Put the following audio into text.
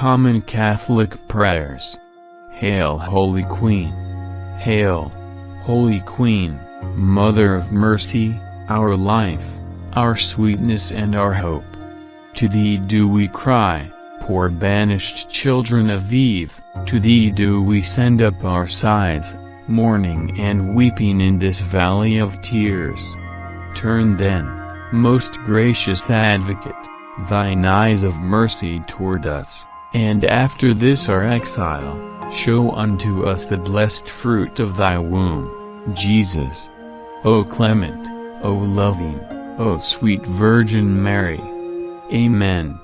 common Catholic prayers. Hail, Holy Queen! Hail, Holy Queen, Mother of Mercy, our life, our sweetness and our hope. To thee do we cry, poor banished children of Eve, to thee do we send up our sighs, mourning and weeping in this valley of tears. Turn then, most gracious Advocate, thine eyes of mercy toward us, and after this our exile, show unto us the blessed fruit of thy womb, Jesus. O clement, O loving, O sweet Virgin Mary. Amen.